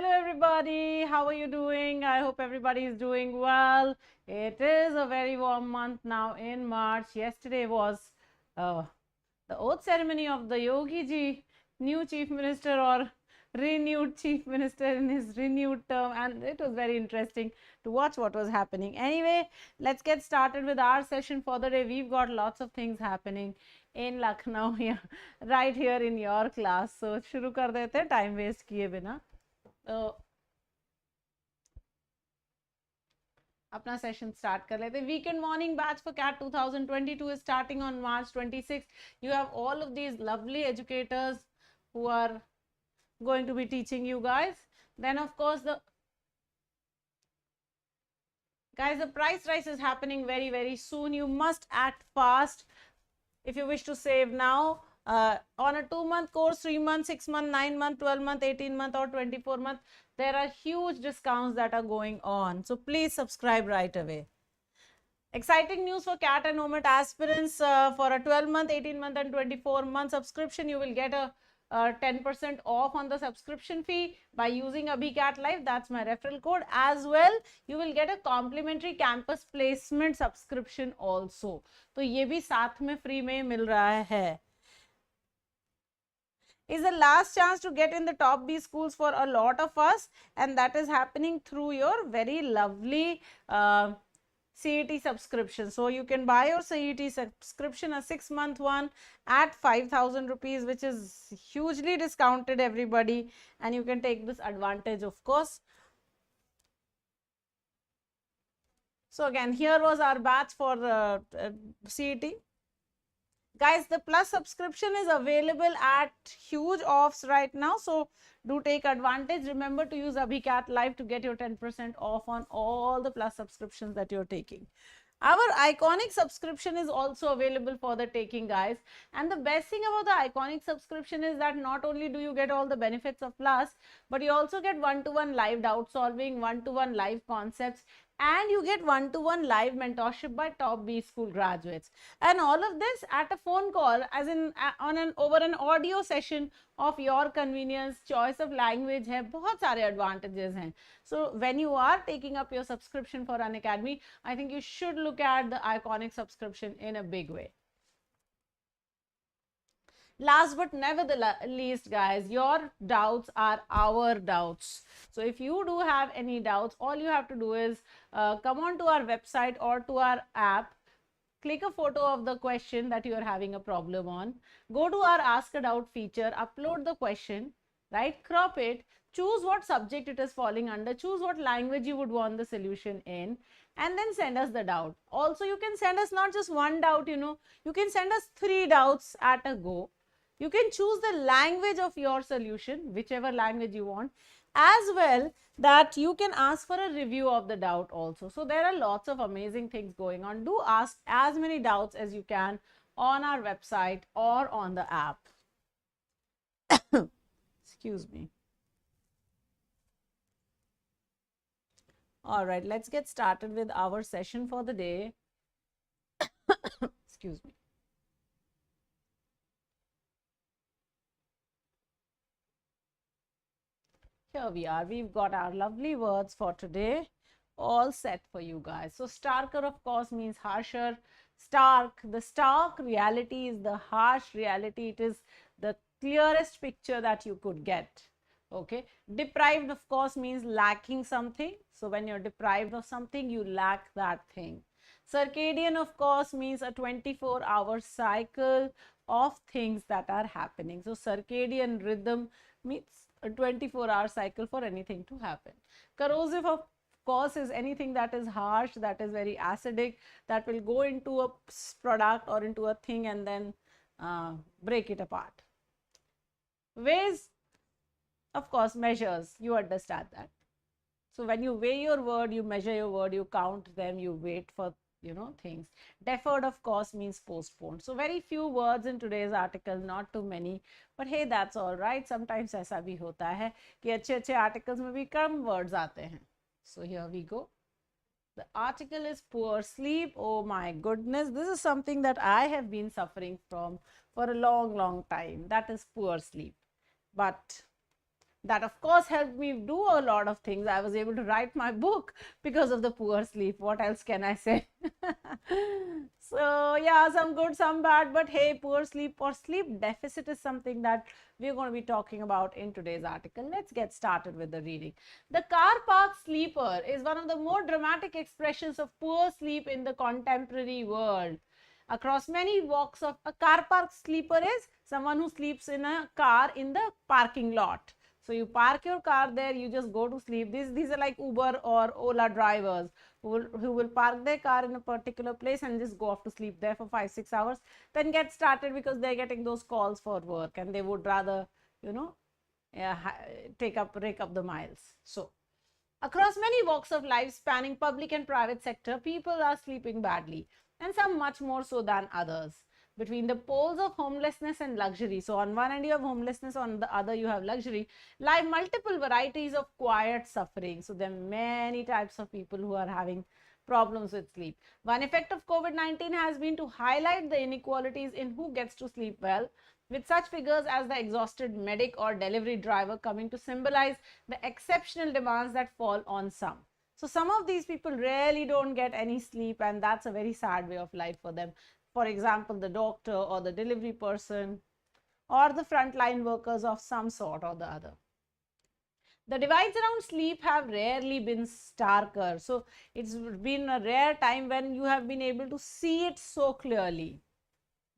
everybody, how are you doing? I hope everybody is doing well. It is a very warm month now in March. Yesterday was uh, the oath ceremony of the Yogi ji, new chief minister or renewed chief minister in his renewed term, and it was very interesting to watch what was happening. Anyway, let's get started with our session for the day. We've got lots of things happening in Lucknow here, right here in your class. So शुरू कर देते हैं time waste किए बिना. अपना session start कर लेते हैं. Weekend morning batch for CAT 2022 is starting on March 26. You have all of these lovely educators who are going to be teaching you guys. Then of course the price rise is happening very, very soon. You must act fast if you wish to save now. On a 2-month course, 3 months, 6 month, 9 month, 12 month, 18 month or 24 month, there are huge discounts that are going on. So please subscribe right away. Exciting news for CAT and OMET aspirants. For a 12-month, 18-month and 24-month subscription, you will get a 10% off on the subscription fee by using AbhiCat Live. That's my referral code. As well, you will get a complimentary campus placement subscription also. तो ये भी साथ में free में मिल रहा है. Is the last chance to get in the top B schools for a lot of us, and that is happening through your very lovely CET subscription. So you can buy your CET subscription, a 6-month one, at 5,000 rupees, which is hugely discounted, everybody, and you can take this advantage, of course. So again, here was our batch for CET. Guys, the plus subscription is available at huge offs right now, so do take advantage. Remember to use AbhiCat Live to get your 10% off on all the plus subscriptions that you're taking. Our iconic subscription is also available for the taking, guys. And the best thing about the iconic subscription is that not only do you get all the benefits of plus, but you also get one-to-one live doubt solving, one-to-one live concepts, and you get one-to-one live mentorship by top B school graduates. And all of this at a phone call, as in over an audio session of your convenience. Choice of language है, बहुत सारे advantages हैं. So when you are taking up your subscription for Unacademy, I think you should look at the iconic subscription in a big way. Last but never the least, guys, your doubts are our doubts. So if you do have any doubts, all you have to do is come on to our website or to our app, click a photo of the question that you are having a problem on, go to our Ask a Doubt feature, upload the question, right, crop it, choose what subject it is falling under, choose what language you would want the solution in, and then send us the doubt. Also, you can send us not just one doubt, you can send us 3 doubts at a go. You can choose the language of your solution, whichever language you want, as well that you can ask for a review of the doubt also. So there are lots of amazing things going on. Do ask as many doubts as you can on our website or on the app. Excuse me. All right, let's get started with our session for the day. Excuse me. Here we are. We've got our lovely words for today all set for you guys. So starker, of course, means harsher. Stark, the stark reality is the harsh reality. It is the clearest picture that you could get. Okay. Deprived, of course, means lacking something. So when you're deprived of something, you lack that thing. Circadian, of course, means a 24-hour cycle of things that are happening. So circadian rhythm means a 24-hour cycle for anything to happen. Corrosive, of course, is anything that is harsh, that is very acidic, that will go into a product or into a thing and then break it apart. Weighs, of course, measures. You understand that. So when you weigh your word, you measure your word, you count them, you wait for things. Deferred, of course, means postponed. So very few words in today's article, not too many, but hey, that's all right. Sometimes ऐसा भी होता है कि अच्छे articles में भी कम words आते हैं. So here we go. The article is poor sleep. Oh my goodness, this is something that I have been suffering from for a long time. That is poor sleep. But That of course helped me do a lot of things. I was able to write my book because of the poor sleep. What else can I say? So yeah, some good, some bad, but hey, poor sleep or sleep deficit is something that we're going to be talking about in today's article. Let's get started with the reading. The car park sleeper is one of the more dramatic expressions of poor sleep in the contemporary world. Across many walks of a car park sleeper is someone who sleeps in a car in the parking lot. So you park your car there, you just go to sleep. These are like Uber or Ola drivers who will park their car in a particular place and just go off to sleep there for 5-6 hours, then get started because they're getting those calls for work and they would rather, you know, rake up the miles. So across many walks of life spanning public and private sector, people are sleeping badly, and some much more so than others. Between the poles of homelessness and luxury, so on one end you have homelessness, on the other you have luxury, lie multiple varieties of quiet suffering. So there are many types of people who are having problems with sleep. One effect of COVID-19 has been to highlight the inequalities in who gets to sleep well, with such figures as the exhausted medic or delivery driver coming to symbolize the exceptional demands that fall on some. So some of these people really don't get any sleep, and that's a very sad way of life for them. For example, the doctor or the delivery person or the frontline workers of some sort or the other. The divides around sleep have rarely been starker. So it's been a rare time when you have been able to see it so clearly,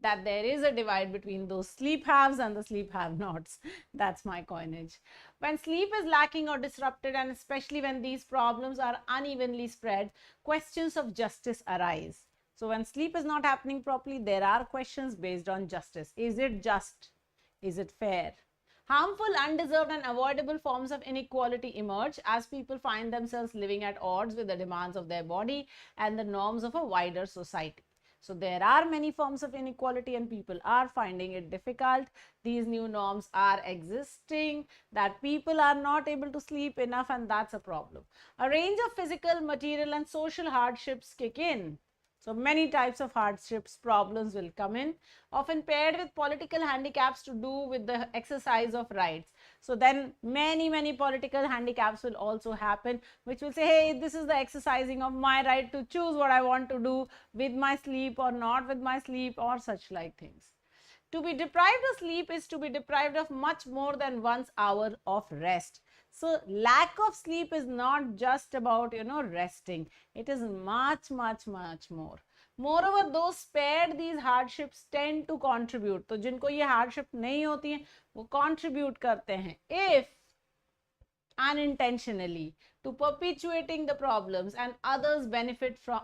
that there is a divide between those sleep haves and the sleep have-nots. That's my coinage. When sleep is lacking or disrupted, and especially when these problems are unevenly spread, questions of justice arise. So when sleep is not happening properly, there are questions based on justice. Is it just? Is it fair? Harmful, undeserved and avoidable forms of inequality emerge as people find themselves living at odds with the demands of their body and the norms of a wider society. So there are many forms of inequality and people are finding it difficult. These new norms are existing, that people are not able to sleep enough, and that's a problem. A range of physical, material and social hardships kick in. So many types of hardships, problems will come in, often paired with political handicaps to do with the exercise of rights. So then many political handicaps will also happen, which will say, hey, this is the exercising of my right to choose what I want to do with my sleep or not with my sleep or such like things. To be deprived of sleep is to be deprived of much more than one's hour of rest. So lack of sleep is not just about, resting. It is much more. Moreover, those spared these hardships tend to contribute. तो जिनको ये hardship नहीं होती है, वो contribute करते हैं, if unintentionally, to perpetuating the problems, and others benefit from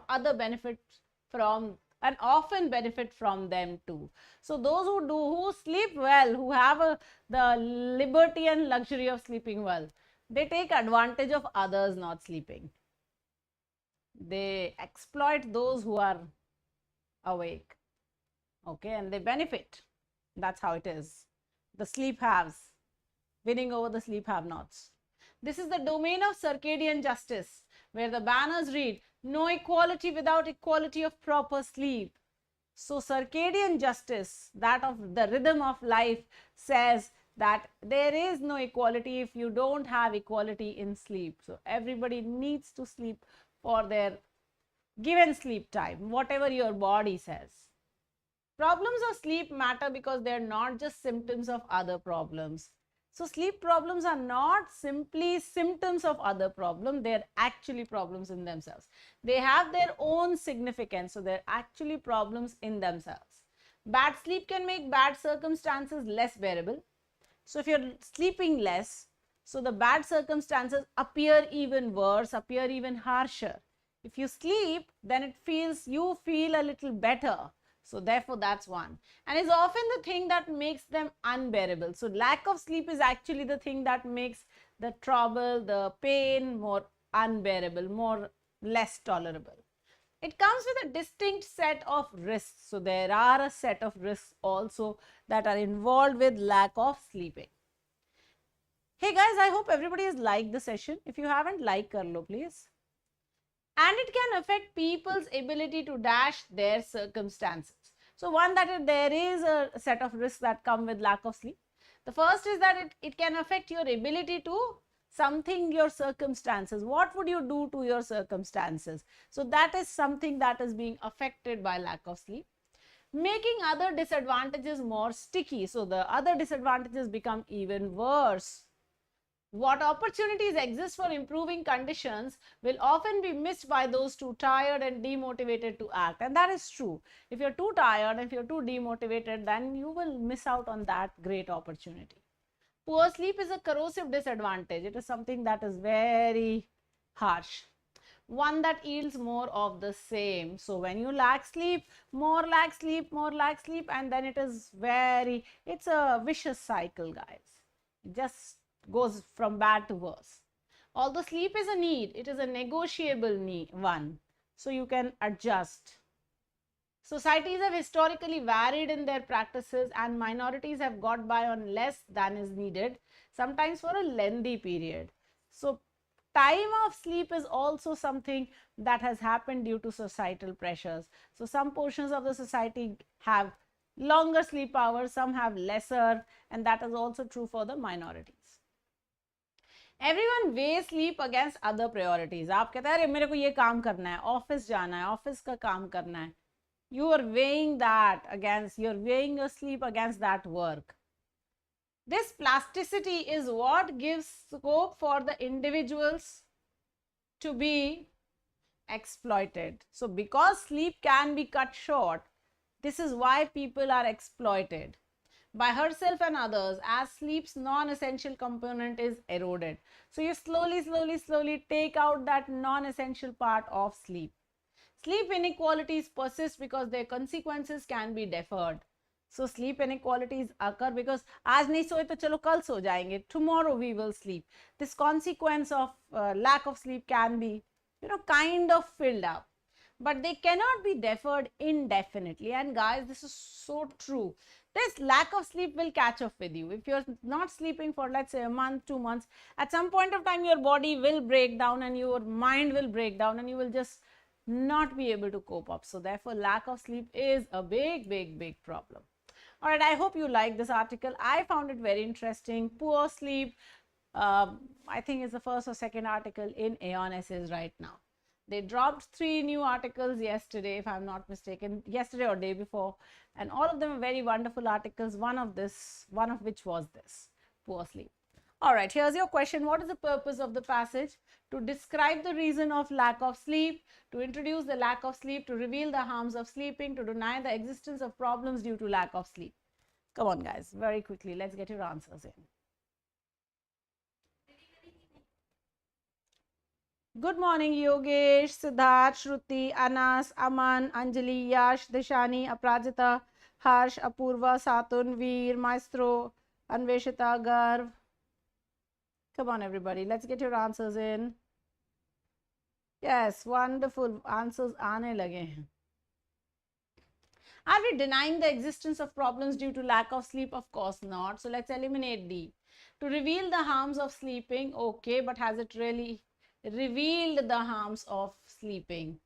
and often benefit from them too. So those who sleep well, who have the liberty and luxury of sleeping well, they take advantage of others not sleeping. They exploit those who are awake. Okay, and they benefit. That's how it is. The sleep haves winning over the sleep have-nots. This is the domain of circadian justice, where the banners read, no equality without equality of proper sleep. So circadian justice, that of the rhythm of life, says that there is no equality if you don't have equality in sleep. So everybody needs to sleep for their given sleep time, whatever your body says. Problems of sleep matter because they are not just symptoms of other problems. So sleep problems are not simply symptoms of other problems, they are actually problems in themselves. They have their own significance, so they're actually problems in themselves. Bad sleep can make bad circumstances less bearable. So if you're sleeping less, so the bad circumstances appear even worse, appear even harsher. If you sleep, then you feel a little better. So therefore, that's one. And it's often the thing that makes them unbearable. So lack of sleep is actually the thing that makes the trouble, the pain more unbearable, less tolerable. It comes with a distinct set of risks. So there are a set of risks also that are involved with lack of sleeping. Hey guys, I hope everybody has liked the session. If you haven't, like kar lo please. And it can affect people's ability to dash their circumstances. So one, that there is a set of risks that come with lack of sleep. The first is that it can affect your ability to something, your circumstances. What would you do to your circumstances? So that is something that is being affected by lack of sleep. Making other disadvantages more sticky. So the other disadvantages become even worse. What opportunities exist for improving conditions will often be missed by those too tired and demotivated to act. And that is true. If you're too tired, if you're too demotivated, then you will miss out on that great opportunity. Poor sleep is a corrosive disadvantage. It is something that is very harsh. One that yields more of the same. So when you lack sleep, more lack sleep, more lack sleep, and then it's a vicious cycle, guys. It just goes from bad to worse. Although sleep is a need, it is a negotiable one. So you can adjust. Societies have historically varied in their practices, and minorities have got by on less than is needed, sometimes for a lengthy period. So time of sleep is also something that has happened due to societal pressures. So some portions of the society have longer sleep hours, some have lesser, and that is also true for the minorities. Everyone weighs sleep against other priorities. आप कहते हैं अरे मेरे को ये काम करना है, ऑफिस जाना है, ऑफिस का काम करना है. You are weighing that against, you're weighing your sleep against that work. This plasticity is what gives scope for the individuals to be exploited. So because sleep can be cut short, this is why people are exploited by herself and others as sleep's non-essential component is eroded. So you slowly take out that non-essential part of sleep. Sleep inequalities persist because their consequences can be deferred. So sleep inequalities occur because आज नहीं सोए तो चलो कल सो जाएंगे. Tomorrow we will sleep. This consequence of lack of sleep can be, kind of filled up. But they cannot be deferred indefinitely. And guys, this is so true. This lack of sleep will catch up with you. If you're not sleeping for, let's say, a month, 2 months, at some point of time, your body will break down and your mind will break down and you will just not be able to cope up. So therefore, lack of sleep is a big problem. All right, I hope you like this article. I found it very interesting. Poor sleep, I think is the first or second article in AEON essays right now. They dropped 3 new articles yesterday, if I'm not mistaken, yesterday or day before, and all of them are very wonderful articles. One of which was this, poor sleep. All right, here's your question. What is the purpose of the passage? To describe the reason of lack of sleep, to introduce the lack of sleep, to reveal the harms of sleeping, to deny the existence of problems due to lack of sleep. Come on, guys, very quickly. Let's get your answers in. Good morning, Yogesh, Siddharth, Shruti, Anas, Aman, Anjali, Yash, Dishani, Aprajita, Harsh, Apurva, Satun, Veer, Maestro, Anveshita, Garv. Come on, everybody. Let's get your answers in. Yes, wonderful. Answers aane lage hain. Are we denying the existence of problems due to lack of sleep? Of course not. So let's eliminate D. To reveal the harms of sleeping. Okay, but has it really revealed the harms of sleeping?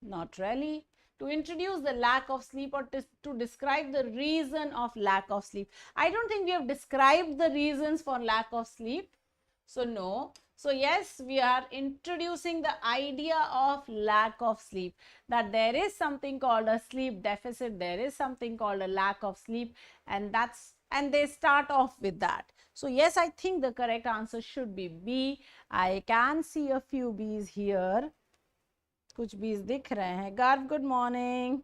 Not really. To introduce the lack of sleep or to describe the reason of lack of sleep. I don't think we have described the reasons for lack of sleep. So no. So yes, we are introducing the idea of lack of sleep, that there is something called a sleep deficit, there is something called a lack of sleep, and they start off with that. So yes, I think the correct answer should be B. I can see a few B's here. कुछ B's दिख रहे हैं. Garv, good morning.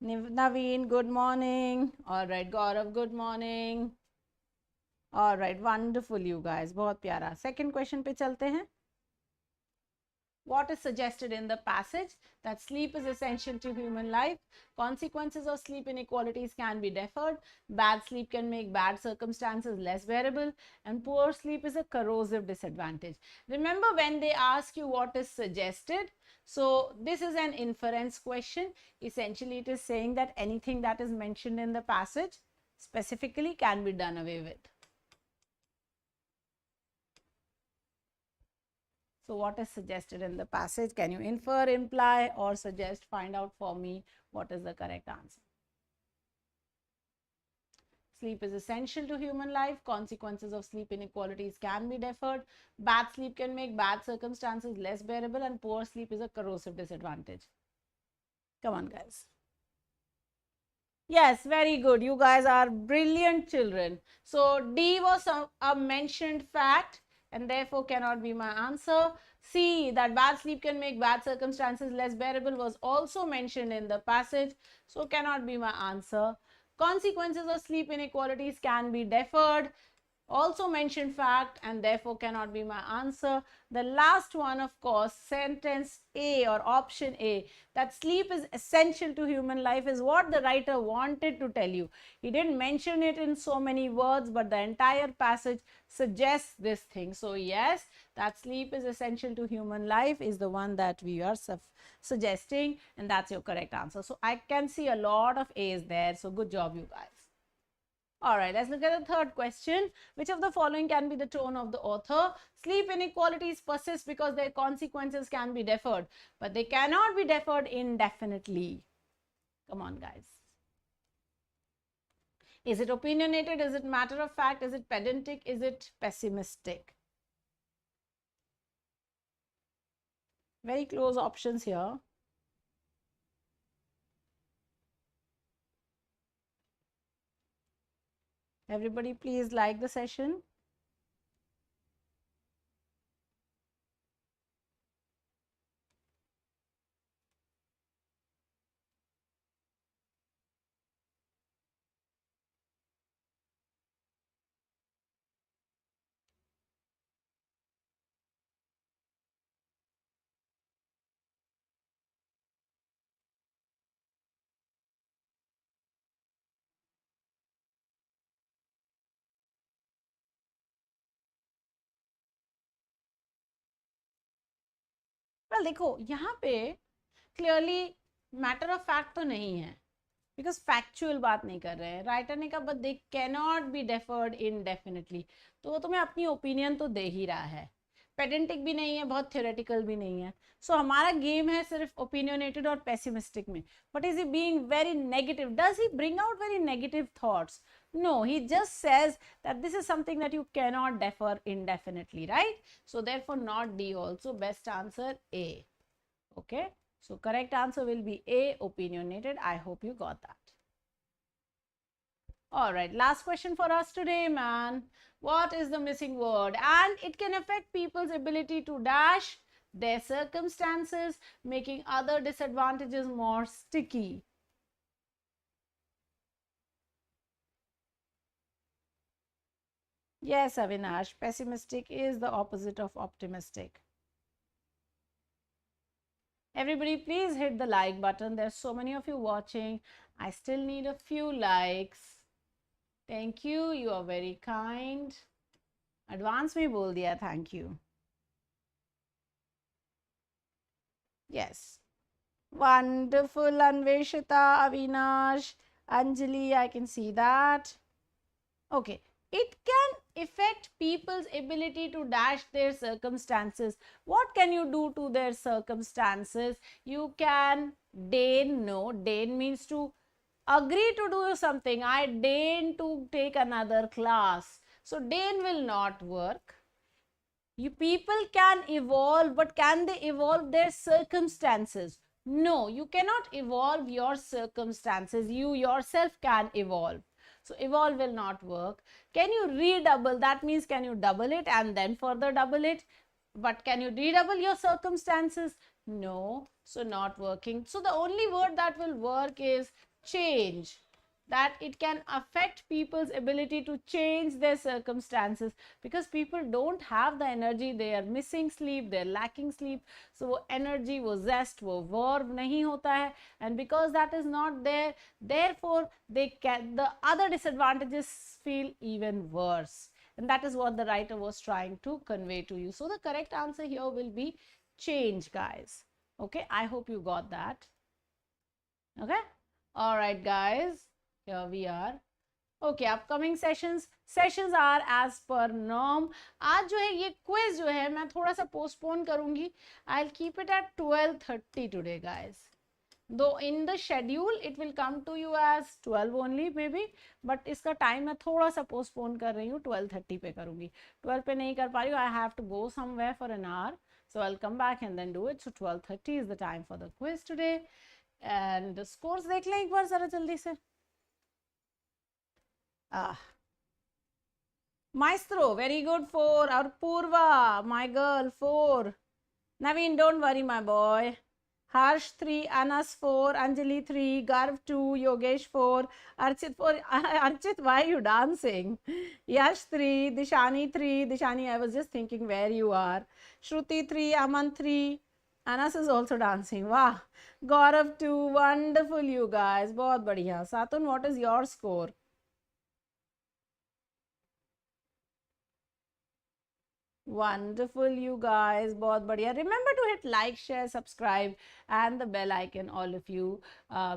Naveen, good morning. All right, Gaurav, good morning. All right, wonderful, you guys. बहुत प्यारा. Second question पे चलते हैं. What is suggested in the passage? That sleep is essential to human life. Consequences of sleep inequalities can be deferred. Bad sleep can make bad circumstances less bearable. And poor sleep is a corrosive disadvantage. Remember when they ask you what is suggested? So this is an inference question. Essentially, it is saying that anything that is mentioned in the passage specifically can be done away with. So what is suggested in the passage? Can you infer, imply, or suggest? Find out for me what is the correct answer. sleep is essential to human life. Consequences of sleep inequalities can be deferred. Bad sleep can make bad circumstances less bearable, and poor sleep is a corrosive disadvantage. Come on, guys. Yes, very good. You guys are brilliant children. So D was a mentioned fact and therefore cannot be my answer. C, that bad sleep can make bad circumstances less bearable, was also mentioned in the passage, so cannot be my answer. Consequences of sleep inequalities can be deferred, also mentioned fact and therefore cannot be my answer. The last one, of course, sentence A or option A, that sleep is essential to human life, is what the writer wanted to tell you. He didn't mention it in so many words, but the entire passage suggests this thing. So yes, that sleep is essential to human life is the one that we are suggesting, and that's your correct answer. So I can see a lot of A's there, so good job, you guys. All right, let's look at the third question. Which of the following can be the tone of the author? Sleep inequalities persist because their consequences can be deferred, but they cannot be deferred indefinitely. Come on, guys. Is it opinionated? Is it matter of fact? Is it pedantic? Is it pessimistic? Very close options here. Everybody please like the session. Well, देखो यहाँ पे clearly matter of fact तो नहीं है, because factual बात नहीं कर रहे हैं. राइटर ने कहा but they cannot be deferred indefinitely, तो वो तुम्हें अपनी ओपिनियन तो दे ही रहा है. पेडेंटिक भी नहीं है, बहुत थ्योरेटिकल भी नहीं है. सो हमारा गेम है सिर्फ ओपिनियनेटेड और पेसिमिस्टिक में. But is he being very negative? Does he bring out very negative thoughts? No, he just says that this is something that you cannot defer indefinitely, right? So therefore not D also. Best answer A. Okay, so correct answer will be A, opinionated. I hope you got that. All right, last question for us today, man. What is the missing word? And it can affect people's ability to dash their circumstances, making other disadvantages more sticky. Yes, Avinash, pessimistic is the opposite of optimistic. Everybody please hit the like button. There's so many of you watching. I still need a few likes. Thank you. You are very kind. Advance में बोल दिया, thank you. Yes. Wonderful, Anveshita, Avinash, Anjali, I can see that. Okay. It can affect people's ability to dash their circumstances. What can you do to their circumstances? You can deign. No, deign means to agree to do something. I deign to take another class. So deign will not work. You people can evolve, but can they evolve their circumstances? No, you cannot evolve your circumstances. You yourself can evolve. So evolve will not work. Can you redouble? That means can you double it and then further double it? But can you redouble your circumstances? No, so not working. So the only word that will work is change. That it can affect people's ability to change their circumstances, because people don't have the energy. They are missing sleep, they're lacking sleep. So वो energy, वो zest, वो verve नहीं होता है, and because that is not there, therefore the other disadvantages feel even worse. And that is what the writer was trying to convey to you. So the correct answer here will be change, guys. Okay, I hope you got that. Okay, all right, guys. Here we are. Okay, upcoming sessions are as per norm. आज जो है ये quiz जो है मैं थोड़ा सा postpone करूँगी. I'll keep it at 12:30 today, guys. Though in the schedule it will come to you as 12 only maybe, but इसका time मैं थोड़ा सा postpone कर रही हूँ, 12:30 पे करूँगी. 12 पे नहीं कर पा रही हूँ, I have to go somewhere for an hour, so I'll come back and then do it. So 12:30 is the time for the quiz today. And scores देख लें एक बार ज़रा जल्दी से. Maestro, very good, 4. Our Purva, my girl, 4. Naveen, don't worry, my boy. Harsh 3, Anas 4, Anjali 3, Garv 2, Yogesh 4, Archit 4. Archit, why are you dancing? Yash 3, Dishani 3. Dishani, I was just thinking where you are. Shruti 3, Aman 3. Anas is also dancing. Wow. Gaurav 2, wonderful, you guys. Bahut badhiya. Satun, what is your score? Wonderful, you guys. Bahut badhiya. Remember to hit like, share, subscribe, and the bell icon, all of you,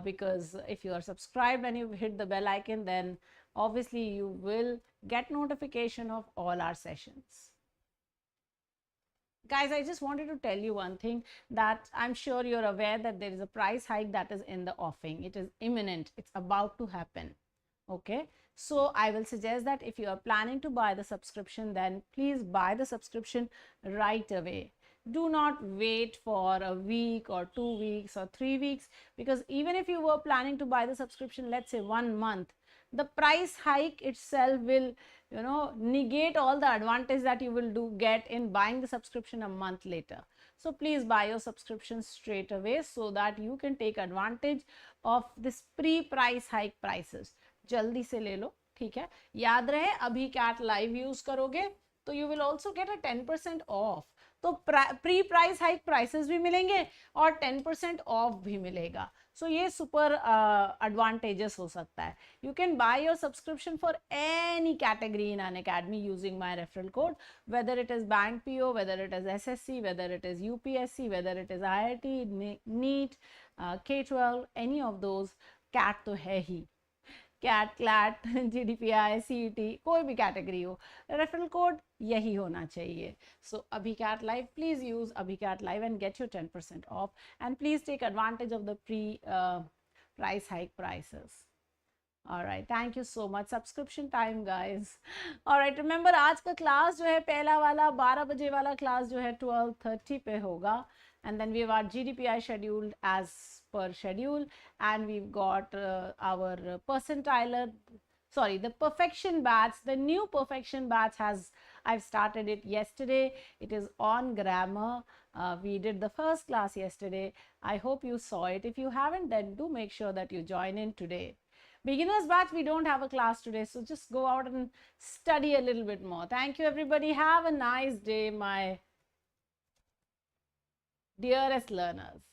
because if you are subscribed and you hit the bell icon, then obviously you will get notification of all our sessions. Guys, I just wanted to tell you one thing, that I'm sure you're aware that there is a price hike that is in the offing. It is imminent. It's about to happen. Okay. So I will suggest that if you are planning to buy the subscription, then please buy the subscription right away. Do not wait for a week or 2 weeks or 3 weeks, because even if you were planning to buy the subscription, let's say 1 month, the price hike itself will, you know, negate all the advantage that you will get in buying the subscription a month later. So please buy your subscription straight away so that you can take advantage of this pre-price hike prices. जल्दी से ले लो, ठीक है. याद रहे, अभी CAT live use करोगे तो you will also get a 10% of. तो प्री प्राइस हाइक प्राइसेस भी मिलेंगे और 10% ऑफ भी मिलेगा. सो ये सुपर एडवांटेजेस हो सकता है. You can by your subscription for any category in Unacademy using my referral code, whether it is bank PO, whether it is SSC, whether it is UPSC, whether it is IIT, NEET, K-12, any of those. CAT तो है ही, CAT, CLAT, GDPI, CET, कोई भी category हो, referral code यही होना चाहिए. So Abhi CAT Live, please use Abhi CAT Live and get your 10% off, and please take advantage of the price hike prices. Alright, thank you so much. Subscription time, guys. Alright, remember आज का class जो है पहला वाला 12 बजे वाला class जो है 12:30 पे होगा. And then we have our GDPI scheduled as per schedule, and we've got our percentiler, sorry, the perfection batch. The new perfection batch I've started it yesterday. It is on grammar. We did the first class yesterday. I hope you saw it. If you haven't, then do make sure that you join in today. Beginners batch, we don't have a class today, so just go out and study a little bit more. Thank you, everybody. Have a nice day, my dearest learners.